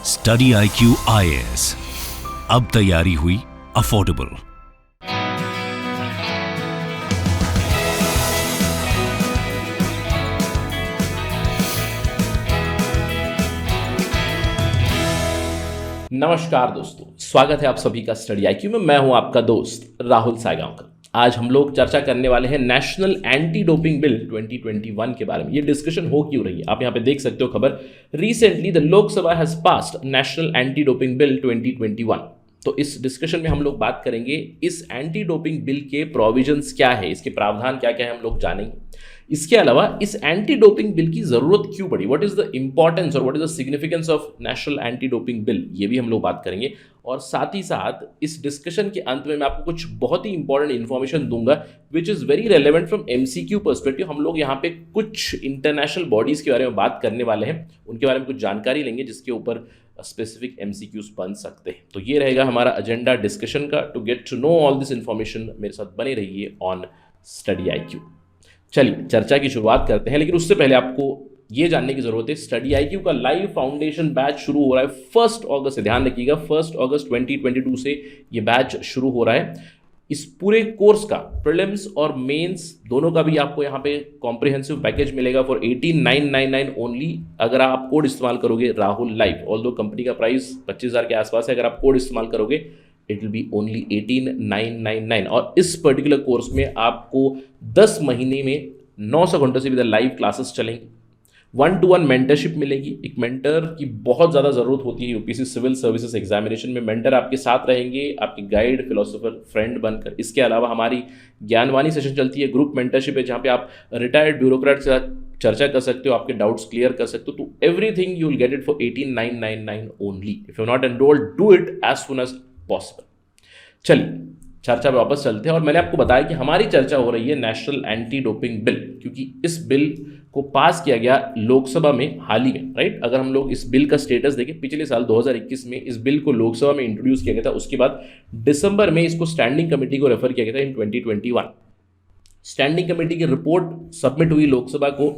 Study IQ IAS, अब तैयारी हुई अफोर्डेबल। नमस्कार दोस्तों, स्वागत है आप सभी का स्टडी IQ में। मैं हूं आपका दोस्त राहुल सायगांवकर। आज हम लोग चर्चा करने वाले हैं नेशनल एंटी डोपिंग बिल 2021 के बारे में। ये डिस्कशन हो क्यों रही है, आप यहाँ पे देख सकते हो खबर। Recently the Lok Sabha has passed national anti doping bill 2021। तो इस डिस्कशन में हम लोग बात करेंगे इस एंटी डोपिंग बिल के प्रोविजंस क्या है, इसके प्रावधान क्या क्या है, हम लोग जानेंगे। इसके अलावा इस एंटी डोपिंग बिल की जरूरत क्यों पड़ी, व्हाट इज द इंपॉर्टेंस और what is the significance of national anti doping bill, ये भी हम लोग बात करेंगे। और साथ ही साथ इस डिस्कशन के अंत में मैं आपको कुछ बहुत ही इंपॉर्टेंट इन्फॉर्मेशन दूंगा which is very relevant from MCQ perspective. हम लोग यहाँ पे कुछ इंटरनेशनल बॉडीज के बारे में बात करने वाले हैं, उनके बारे में कुछ जानकारी लेंगे जिसके ऊपर स्पेसिफिक MCQs बन सकते हैं। तो ये रहेगा हमारा एजेंडा डिस्कशन का। To get to know all this information मेरे साथ बने रहिए ऑन स्टडी IQ। चलिए चर्चा की शुरुआत करते हैं, लेकिन उससे पहले आपको ये जानने की जरूरत है स्टडी IQ का लाइव फाउंडेशन बैच शुरू हो रहा है 1 अगस्त से। ध्यान रखिएगा 1 अगस्त 2022 से ये बैच शुरू हो रहा है। इस पूरे कोर्स का प्रीलिम्स और मेंस दोनों का भी आपको यहाँ पे कॉम्प्रिहेंसिव पैकेज मिलेगा फॉर 18,999 ओनली, अगर आप कोड इस्तेमाल करोगे राहुल लाइव। ऑल्दो कंपनी का प्राइस 25,000 के आसपास है, अगर आप कोड इस्तेमाल करोगे इट विल बी ओनली 18,999। और इस पर्टिकुलर कोर्स में आपको 10 महीने में 900 घंटों से भी लाइव क्लासेस चलेंगी, 1-to-1 मेंटरशिप मिलेगी। एक मेंटर की बहुत ज़्यादा ज़रूरत होती है UPSC सिविल सर्विसेज एग्जामिनेशन में। मेंटर आपके साथ रहेंगे, आपके गाइड, फिलोसोफर, फ्रेंड बनकर। इसके अलावा हमारी ज्ञानवाणी सेशन चलती है, ग्रुप मेंटरशिप है, जहाँ पे आप रिटायर्ड ब्यूरोक्रेट के साथ चर्चा कर सकते हो, आपके डाउट्स क्लियर कर सकते हो। तो everything you will get it for 18,999 only. If you not enrolled, do it as soon as possible. चलिए चर्चा पे वापस चलते हैं। और मैंने आपको बताया कि हमारी चर्चा हो रही है नेशनल एंटी डोपिंग बिल, क्योंकि इस बिल को पास किया गया लोकसभा में हाल ही में, राइट। अगर हम लोग इस बिल का स्टेटस देखें, पिछले साल 2021 में इस बिल को लोकसभा में इंट्रोड्यूस किया गया था। उसके बाद दिसंबर में इसको स्टैंडिंग कमेटी को रेफर किया गया था इन 2021। स्टैंडिंग कमेटी की रिपोर्ट सबमिट हुई लोकसभा को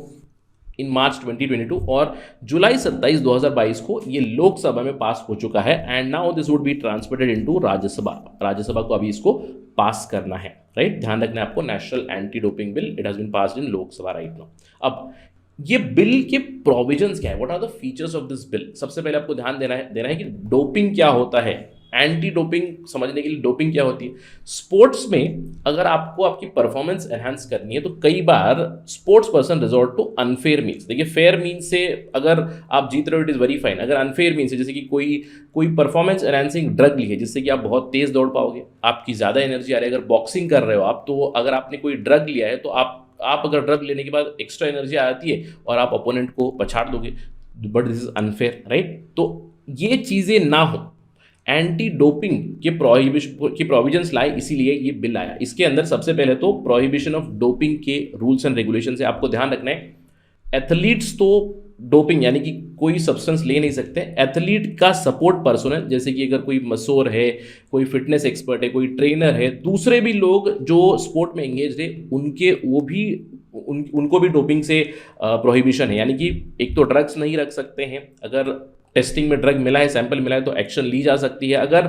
इन मार्च 2022 और जुलाई 27, 2022 को ये लोकसभा में पास हो चुका है। And now this would be transmitted into Rajya Sabha. Rajya Sabha को अभी इसको पास करना है, राइट। ध्यान रखना है आपको, national anti doping bill, it has been passed in Lok Sabha right now. अब ये बिल के प्रोविजंस क्या है, what are the features of this bill. सबसे पहले आपको ध्यान देना है कि डोपिंग क्या होता है, एंटी डोपिंग समझने के लिए डोपिंग क्या होती है। स्पोर्ट्स में अगर आपको आपकी परफॉर्मेंस एनहांस करनी है तो कई बार sports person resort to unfair means. देखिए फेयर मीन्स से अगर आप जीत रहे हो इट इज़ वेरी फाइन, अगर अनफेयर मीन्स है जैसे कि कोई परफॉर्मेंस एनहांसिंग ड्रग ली है जिससे कि आप बहुत तेज दौड़ पाओगे, आपकी ज़्यादा एनर्जी आ रही है। अगर बॉक्सिंग कर रहे हो आप, तो अगर आपने कोई ड्रग लिया है तो आप अगर ड्रग लेने के बाद एक्स्ट्रा एनर्जी आती है और आप अपोनेंट को पछाड़ दोगे, but this is unfair, right. तो ये चीज़ें ना हो, एंटी डोपिंग के प्रोविजंस लाए, इसीलिए ये बिल आया। इसके अंदर सबसे पहले तो प्रोहिबिशन ऑफ डोपिंग के रूल्स एंड रेगुलेशन है। आपको ध्यान रखना है एथलीट्स तो डोपिंग यानी कि कोई सब्सटेंस ले नहीं सकते। एथलीट का सपोर्ट पर्सनल, जैसे कि अगर कोई मसोर है, कोई फिटनेस एक्सपर्ट है, कोई ट्रेनर है, दूसरे भी लोग जो स्पोर्ट में एंगेज है, उनको भी डोपिंग से प्रोहिबिशन है। यानी कि एक तो ड्रग्स नहीं रख सकते हैं, अगर टेस्टिंग में ड्रग मिला है, सैंपल मिला है तो एक्शन ली जा सकती है। अगर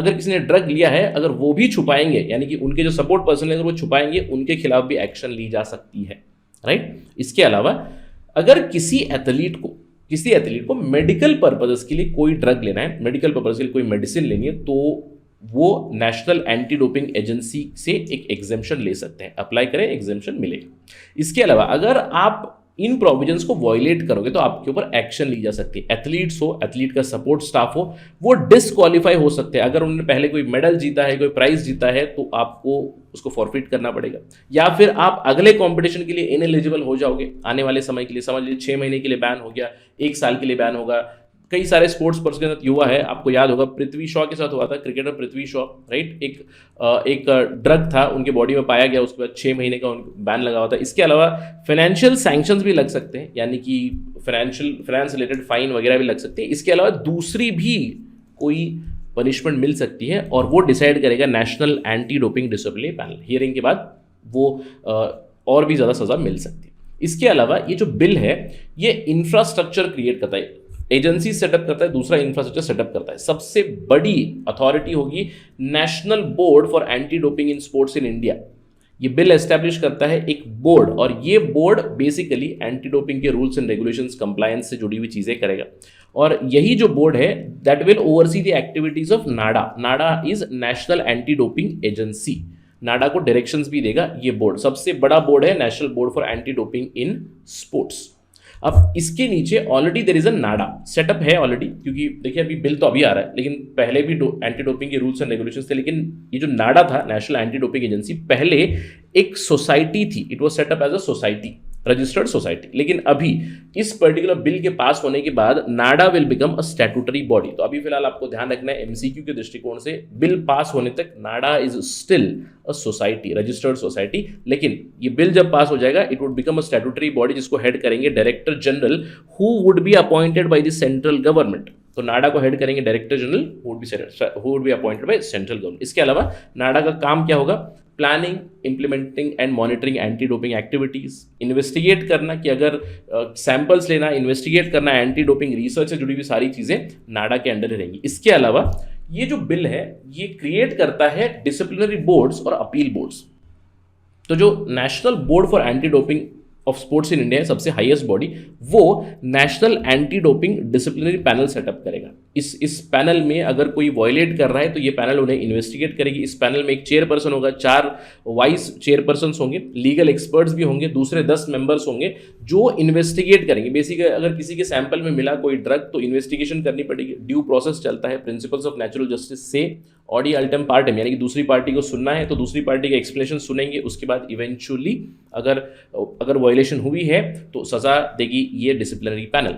किसी ने ड्रग लिया है, अगर वो भी छुपाएंगे, यानी कि उनके जो सपोर्ट पर्सन है अगर वो छुपाएंगे, उनके खिलाफ भी एक्शन ली जा सकती है, राइट। इसके अलावा अगर किसी एथलीट को मेडिकल पर्पजेस के लिए कोई ड्रग लेना है, मेडिकल पर्पज के लिए कोई मेडिसिन लेनी है, तो वो नेशनल एंटी डोपिंग एजेंसी से एक एग्जेम्पशन ले सकते हैं, अप्लाई करें, एग्जेम्पशन मिलेगा। इसके अलावा अगर आप इन प्रोविजंस को वॉयलेट करोगे तो आपके ऊपर एक्शन ली जा सकती है। एथलीट्स हो, एथलीट का सपोर्ट स्टाफ हो, वो डिसक्वालीफाई हो सकते हैं। अगर उन्होंने पहले कोई मेडल जीता है, कोई प्राइज जीता है, तो आपको उसको फॉरफिट करना पड़ेगा, या फिर आप अगले कंपटीशन के लिए इनएलिजिबल हो जाओगे आने वाले समय के लिए। समझ लीजिए 6 महीने के लिए बैन हो गया, 1 साल के लिए बैन होगा। कई सारे स्पोर्ट्स पर्सन के साथ युवा है, आपको याद होगा पृथ्वी शॉ के साथ हुआ था, क्रिकेटर पृथ्वी शॉ, राइट। एक ड्रग था उनके बॉडी में पाया गया, उसके बाद 6 महीने का बैन लगा हुआ था। इसके अलावा फाइनेंशियल सैंक्शंस भी लग सकते हैं, यानी कि फाइनेंस रिलेटेड फाइन वगैरह भी लग सकते हैं। इसके अलावा दूसरी भी कोई पनिशमेंट मिल सकती है और वो डिसाइड करेगा national anti doping disciplinary panel. Hearing के बाद वो और भी ज़्यादा सज़ा मिल सकती है। इसके अलावा ये जो बिल है ये इंफ्रास्ट्रक्चर क्रिएट करता है। एजेंसी सेटअप करता है, दूसरा इंफ्रास्ट्रक्चर सेटअप करता है। सबसे बड़ी अथॉरिटी होगी national board for anti doping in sports in India. ये बिल एस्टैब्लिश करता है एक बोर्ड, और ये बोर्ड बेसिकली एंटी डोपिंग के रूल्स एंड रेगुलेशंस कंप्लायंस से जुड़ी हुई चीजें करेगा। और यही जो बोर्ड है that will oversee the activities of NADA. NADA is national anti doping agency. NADA को डायरेक्शंस भी देगा ये बोर्ड। सबसे बड़ा बोर्ड है national board for anti doping in sports. अब इसके नीचे already there is a NADA setup है ऑलरेडी, क्योंकि देखिए अभी बिल तो अभी आ रहा है, लेकिन पहले भी एंटी डोपिंग के रूल्स एंड रेगुलेशंस थे। लेकिन ये जो नाडा था, नेशनल एंटी डोपिंग एजेंसी, पहले एक सोसाइटी थी। It was setup as a society, registered society. लेकिन अभी इस पर्टिकुलर बिल के पास होने के बाद NADA will become a statutory body. तो अभी फिलहाल आपको ध्यान रखना है एमसीक्यू के दृष्टिकोण से, बिल पास होने तक NADA is still a society, registered society. लेकिन ये बिल जब पास हो जाएगा it would become a statutory body, जिसको हेड करेंगे director general who would be appointed by the central government. तो नाडा को हेड करेंगे director general who would be appointed by central government. इसके अलावा नाडा का काम क्या होगा? Planning, implementing and monitoring anti doping activities, investigate करना कि अगर सैंपल्स लेना, इन्वेस्टिगेट करना, एंटी डोपिंग रिसर्च से जुड़ी हुई सारी चीजें नाडा के अंडर रहेंगी। इसके अलावा ये जो बिल है ये क्रिएट करता है डिसिप्लिनरी बोर्ड्स और अपील बोर्ड्स। तो जो national board for anti doping of sports in India है, सबसे हाईएस्ट बॉडी, वो national anti doping disciplinary panel setup करेगा। इस पैनल में अगर कोई वायलेट कर रहा है तो ये पैनल उन्हें इन्वेस्टिगेट करेगी। इस पैनल में एक चेयरपर्सन होगा, 4 वाइस चेयरपर्सन होंगे, लीगल एक्सपर्ट्स भी होंगे, दूसरे 10 मेंबर्स होंगे जो इन्वेस्टिगेट करेंगे। बेसिकली अगर किसी के सैंपल में मिला कोई ड्रग तो इन्वेस्टिगेशन करनी पड़ेगी। ड्यू प्रोसेस चलता है, प्रिंसिपल्स ऑफ नेचुरल जस्टिस से ऑडी अल्टम पार्टम, यानी कि दूसरी पार्टी को सुनना है तो दूसरी पार्टी का एक्सप्लेनेशन सुनेंगे। उसके बाद इवेंचुअली अगर वायलेशन हुई है तो सजा देगी ये डिसिप्लिनरी पैनल।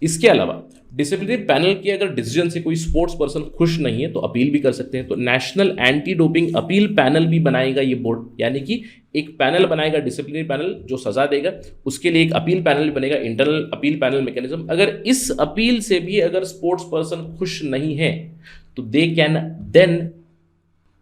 इसके अलावा डिसिप्लिनरी पैनल के अगर डिसीजन से कोई स्पोर्ट्स पर्सन खुश नहीं है तो अपील भी कर सकते हैं। तो national anti doping appeal panel भी बनाएगा ये बोर्ड, यानी कि एक पैनल बनाएगा डिसिप्लिनरी पैनल जो सजा देगा, उसके लिए एक अपील पैनल भी बनेगा, इंटरनल अपील पैनल मैकेनिज्म। अगर इस अपील से भी अगर स्पोर्ट्स पर्सन खुश नहीं है तो they can then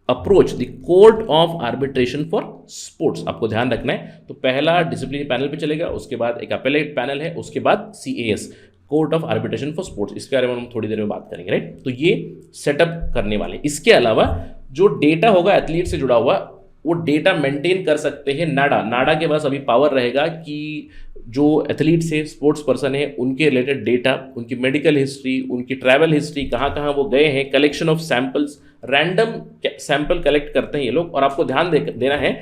approach the court of arbitration for sports. आपको ध्यान रखना है, तो पहला डिसिप्लिनरी पैनल पे चलेगा, उसके बाद एक अपेलेट पैनल है, उसके बाद CAS, court of arbitration for sports. इसके बारे में हम थोड़ी देर में बात करेंगे, राइट। तो ये सेटअप करने वाले। इसके अलावा जो डेटा होगा एथलीट से जुड़ा हुआ, वो डेटा मेंटेन कर सकते हैं नाडा के पास अभी पावर रहेगा कि जो एथलीट्स है, स्पोर्ट्स पर्सन है, उनके रिलेटेड डेटा, उनकी मेडिकल हिस्ट्री, उनकी ट्रैवल हिस्ट्री, कहाँ कहाँ वो गए हैं, collection of samples, random sample collect करते हैं ये लोग। और आपको ध्यान देना है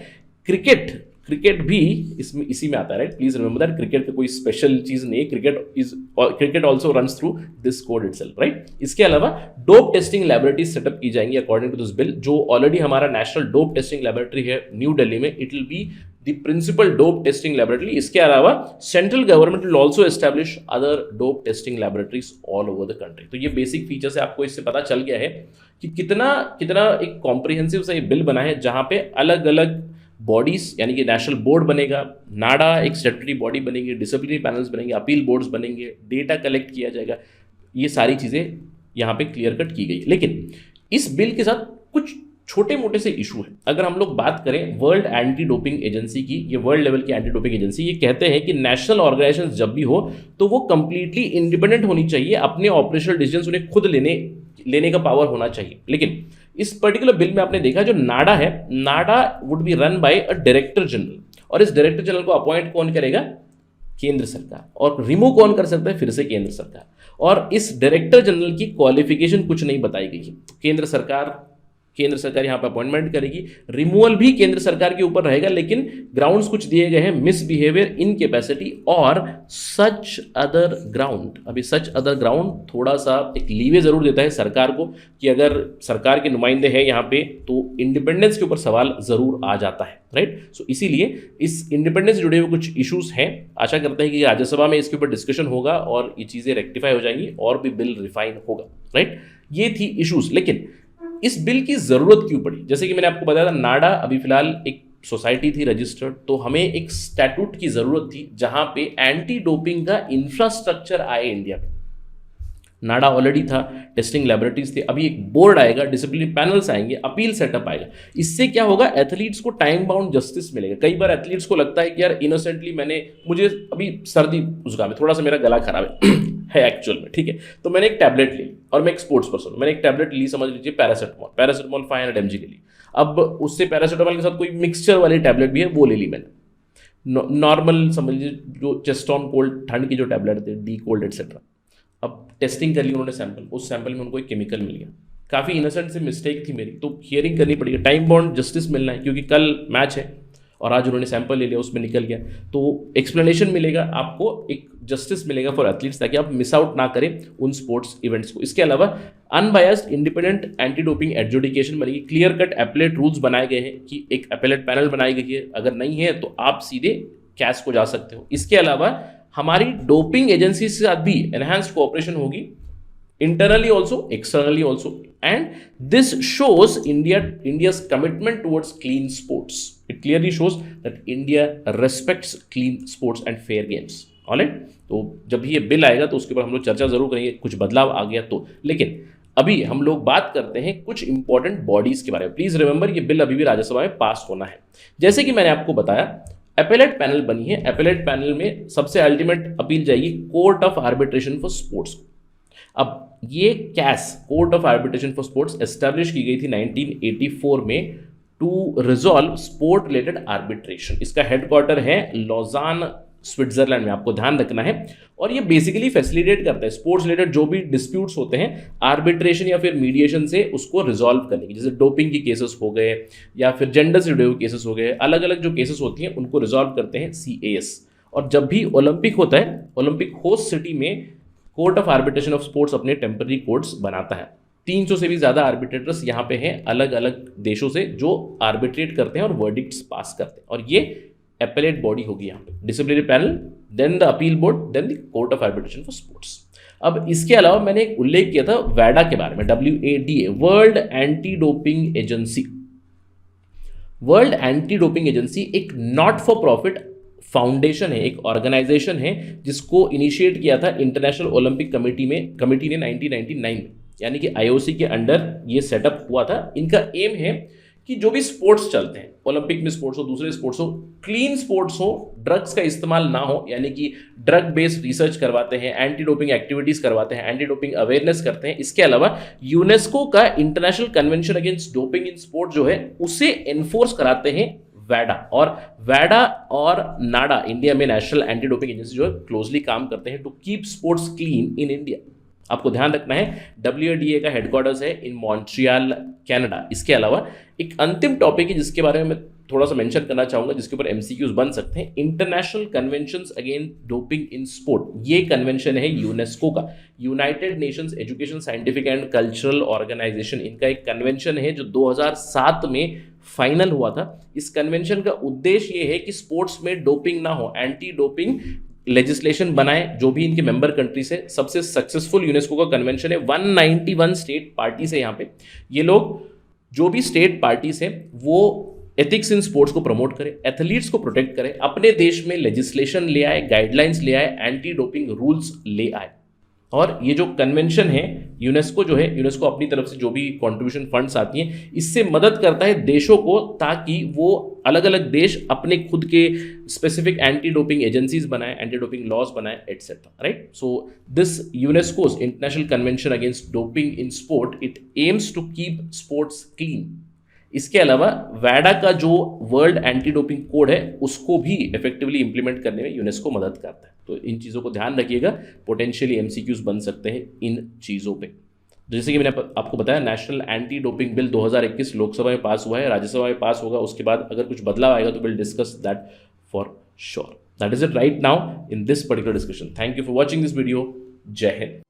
क्रिकेट भी इसमें इसी में आता है, right. Please remember that cricket का कोई स्पेशल चीज नहीं है, cricket also runs through this code itself, right. इसके अलावा डोप टेस्टिंग लैबोरेटरीज सेटअप की जाएंगी अकॉर्डिंग टू दिस बिल। जो ऑलरेडी हमारा नेशनल डोप टेस्टिंग लैबोरेटरी है न्यू दिल्ली में, it will be the principal dope testing laboratory. इसके अलावा central government will also establish other dope testing laboratories all over the country. तो ये basic features है, आपको इससे पता चल गया है कि कितना एक कॉम्प्रिहेंसिव सा ये बिल बना है, जहां पे अलग अलग बॉडीज, यानी कि नेशनल बोर्ड बनेगा, नाडा एक स्टैट्यूटरी बॉडी बनेगी, डिसिप्लिनरी पैनल्स बनेंगे, अपील बोर्ड्स बनेंगे, डेटा कलेक्ट किया जाएगा। ये सारी चीज़ें यहाँ पे क्लियर कट की गई। लेकिन इस बिल के साथ कुछ छोटे मोटे से इशू है। अगर हम लोग बात करें वर्ल्ड एंटी डोपिंग एजेंसी की, ये वर्ल्ड लेवल की एंटी डोपिंग एजेंसी, ये कहते हैं कि नेशनल ऑर्गेनाइजेशन जब भी हो तो वो कंप्लीटली इंडिपेंडेंट होनी चाहिए, अपने ऑपरेशनल डिसीजंस उन्हें खुद लेने का पावर होना चाहिए। लेकिन इस पर्टिकुलर बिल में आपने देखा जो नाडा है, NADA would be run by a director general, और इस डायरेक्टर जनरल को अपॉइंट कौन करेगा? केंद्र सरकार। और रिमूव कौन कर सकता है? फिर से केंद्र सरकार। और इस डायरेक्टर जनरल की क्वालिफिकेशन कुछ नहीं बताई गई है। केंद्र सरकार यहाँ पर अपॉइंटमेंट करेगी, रिमूवल भी केंद्र सरकार के ऊपर रहेगा, लेकिन ग्राउंड्स कुछ दिए गए हैं, मिसबिहेवियर, इनकेपेसिटी और सच अदर ग्राउंड। अभी सच अदर ग्राउंड थोड़ा सा एक लीवे जरूर देता है सरकार को कि अगर सरकार के नुमाइंदे हैं यहाँ पे तो इंडिपेंडेंस के ऊपर सवाल जरूर आ जाता है, राइट। सो इसीलिए इस इंडिपेंडेंस से जुड़े हुए कुछ इश्यूज हैं। आशा करते हैं कि राज्यसभा में इसके ऊपर डिस्कशन होगा और ये चीज़ें रेक्टिफाई हो जाएंगी और भी बिल रिफाइन होगा, राइट। ये थी इश्यूज। लेकिन इस बिल की जरूरत क्यों पड़ी? जैसे कि मैंने आपको बताया था, नाडा अभी फिलहाल एक सोसाइटी थी रजिस्टर्ड, तो हमें एक स्टैट्यूट की जरूरत थी जहां पे एंटी डोपिंग का इंफ्रास्ट्रक्चर आए इंडिया में। नाडा ऑलरेडी था, टेस्टिंग लैबोरेटरीज थे, अभी एक बोर्ड आएगा, डिसिप्लिनरी पैनल्स आएंगे, अपील सेटअप आएगा। इससे क्या होगा, एथलीट्स को टाइम बाउंड जस्टिस मिलेगा। कई बार एथलीट्स को लगता है कि यार इनोसेंटली मुझे अभी सर्दी जुकाम है, थोड़ा सा मेरा गला खराब है एक्चुअल में, ठीक है, तो मैंने एक टैबलेट ली और मैं एक स्पोर्ट्स पर्सन हूँ, मैंने एक टैबलेट ली, समझ लीजिए पैरासिटामोल 500 mg ले ली। अब उससे पैरासिटामोल के साथ कोई मिक्सचर वाली टैबलेट भी है, वो ले ली मैंने। नॉर्मल समझ लीजिए जो चेस्ट ऑन कोल्ड, ठंड की जो टैबलेट थे, डी कोल्ड एटसेट्रा। अब टेस्टिंग कर ली उन्होंने सैंपल, उस सैंपल में उनको एक केमिकल मिल गया। काफ़ी इनोसेंट से मिस्टेक थी मेरी, तो हियरिंग करनी पड़ेगी, टाइम बाउंड जस्टिस मिलना है, क्योंकि कल मैच है और आज उन्होंने सैंपल ले लिया, उसमें निकल गया, तो एक्सप्लेनेशन मिलेगा आपको, एक जस्टिस मिलेगा फॉर एथलीट्स, ताकि आप मिस आउट ना करें उन स्पोर्ट्स इवेंट्स को। इसके अलावा unbiased independent anti doping adjudication बनेगी, क्लियर कट एपेलेट रूल्स बनाए गए हैं कि एक एपेलेट पैनल बनाई गई है, अगर नहीं है तो आप सीधे कैश को जा सकते हो। इसके अलावा हमारी डोपिंग एजेंसी से साथ भी एनहांस्ड कोऑपरेशन होगी, internally also, externally also, and this shows India's commitment towards clean sports. It clearly shows that India respects clean sports and fair games. Alright? तो जब भी ये बिल आएगा तो उसके ऊपर हम लोग चर्चा जरूर करेंगे, कुछ बदलाव आ गया तो। लेकिन अभी हम लोग बात करते हैं कुछ इंपॉर्टेंट बॉडीज के बारे में। प्लीज रिमेंबर, ये बिल अभी भी राज्यसभा में पास होना है। जैसे कि मैंने आपको बताया, एपेलेट पैनल बनी है, एपेलेट पैनल में सबसे अल्टीमेट अपील जाएगी court of arbitration for sports. अब ये CAS, court of arbitration for sports, establish की गई थी 1984 में to resolve sport related arbitration. इसका हेडक्वार्टर है लॉजान, स्विट्जरलैंड में, आपको ध्यान रखना है। और ये बेसिकली फैसिलिटेट करता है स्पोर्ट्स रिलेटेड जो भी डिस्प्यूट्स होते हैं, आर्बिट्रेशन या फिर मीडिएशन से उसको रिजॉल्व करने की, जैसे डोपिंग की केसेस हो गए या फिर जेंडर से जुड़े हुए केसेस हो गए, अलग अलग जो केसेस होती हैं उनको रिजॉल्व करते हैं CAS। और जब भी ओलंपिक होता है, ओलंपिक होस्ट सिटी में court of arbitration of sports अपने टेम्पररी कोर्ट्स बनाता है। 300 से भी ज़्यादा आर्बिट्रेटर्स यहाँ पे हैं अलग अलग देशों से, जो आर्बिट्रेट करते हैं और वर्डिक्ट्स पास करते हैं। और ये एपेलेट बॉडी होगी यहाँ पे, disciplinary panel, then the appeal board, then the court of arbitration for sports. अब इसके अलावा मैंने एक उल्लेख किया था वैडा के बारे में, WADA, world anti doping agency. World anti doping agency एक नॉट फॉर प्रॉफिट फाउंडेशन है, एक ऑर्गेनाइजेशन है जिसको इनिशिएट किया था इंटरनेशनल ओलंपिक कमेटी ने 1999 में, यानी कि IOC के अंडर ये सेटअप हुआ था। इनका एम है कि जो भी स्पोर्ट्स चलते हैं, ओलंपिक में स्पोर्ट्स हो, दूसरे स्पोर्ट्स हो, क्लीन स्पोर्ट्स हो, ड्रग्स का इस्तेमाल ना हो, यानी कि ड्रग बेस्ड रिसर्च करवाते हैं, एंटी डोपिंग एक्टिविटीज करवाते हैं, एंटी डोपिंग अवेयरनेस करते हैं। इसके अलावा यूनेस्को का international convention against doping in sport जो है उसे एनफोर्स कराते हैं वैडा। और वैडा और नाडा, इंडिया में नेशनल एंटी डोपिंग एजेंसी जो है, क्लोजली काम करते हैं to keep sports clean in India. आपको ध्यान रखना है WADA का हेडक्वार्टर्स है इन मॉन्ट्रियल, कनाडा। इसके अलावा एक अंतिम टॉपिक है जिसके बारे में मैं थोड़ा सा मेंशन करना चाहूंगा, जिसके ऊपर MCQs बन सकते हैं, international conventions against doping in sport. ये कन्वेंशन है यूनेस्को का, United Nations education, scientific and cultural organization. इनका एक कन्वेंशन है जो 2007 में फाइनल हुआ था। इस कन्वेंशन का उद्देश्य ये है कि स्पोर्ट्स में डोपिंग ना हो, एंटी डोपिंग लेजिस्लेशन बनाए, जो भी इनके मेंबर कंट्रीज है। सबसे सक्सेसफुल यूनेस्को का कन्वेंशन है, 191 स्टेट पार्टीज है यहाँ पे। ये लोग जो भी स्टेट पार्टीज हैं वो एथिक्स इन स्पोर्ट्स को प्रमोट करें, एथलीट्स को प्रोटेक्ट करें, अपने देश में लेजिस्लेशन ले आए, गाइडलाइंस ले आए, एंटी डोपिंग रूल्स ले आए। और ये जो कन्वेंशन है यूनेस्को जो है, यूनेस्को अपनी तरफ से जो भी कंट्रीब्यूशन फंड्स आती हैं, इससे मदद करता है देशों को, ताकि वो अलग अलग देश अपने खुद के स्पेसिफिक एंटी डोपिंग एजेंसीज बनाए, एंटी डोपिंग लॉज बनाए, etcetera, right. So this UNESCO's international convention against doping in sport, it aims to keep sports clean. इसके अलावा वैडा का जो वर्ल्ड एंटी डोपिंग कोड है उसको भी इफेक्टिवली इंप्लीमेंट करने में यूनेस्को मदद करता है। तो इन चीज़ों को ध्यान रखिएगा, पोटेंशियली MCQs बन सकते हैं इन चीज़ों पे। जैसे कि मैंने आपको बताया, national anti doping bill 2021 Lok Sabha में पास हुआ है, राज्यसभा में पास होगा, उसके बाद अगर कुछ बदलाव आएगा तो will discuss that for sure. That is it right now in this particular discussion. Thank you for watching this video. जय हिंद।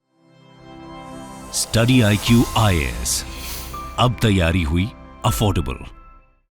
स्टडी IQ IAS, अब तैयारी हुई अफोर्डेबल।